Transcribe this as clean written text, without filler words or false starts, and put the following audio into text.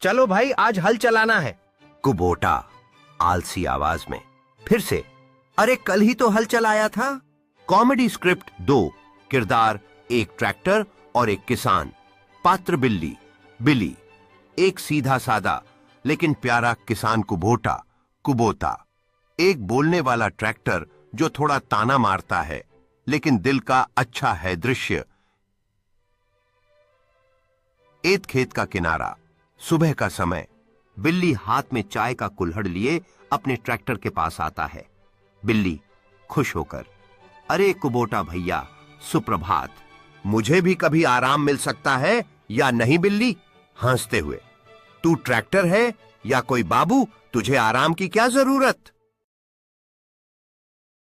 चलो भाई, आज हल चलाना है। कुबोटा आलसी आवाज में फिर से, अरे कल ही तो हल चलाया था। कॉमेडी स्क्रिप्ट 2, किरदार एक ट्रैक्टर और एक किसान। पात्र बिल्ली, बिली एक सीधा सादा लेकिन प्यारा किसान कुबोटा, कुबोता एक बोलने वाला ट्रैक्टर जो थोड़ा ताना मारता है लेकिन दिल का अच्छा है दृश्य। एक खेत का किनारा, सुबह का समय। बिल्ली हाथ में चाय का कुल्हड़ लिए अपने ट्रैक्टर के पास आता है। बिल्ली खुश होकर, अरे कुबोटा भैया, सुप्रभात। मुझे भी कभी आराम मिल सकता है या नहीं बिल्ली? हंसते हुए, तू ट्रैक्टर है या कोई बाबू, तुझे आराम की क्या जरूरत?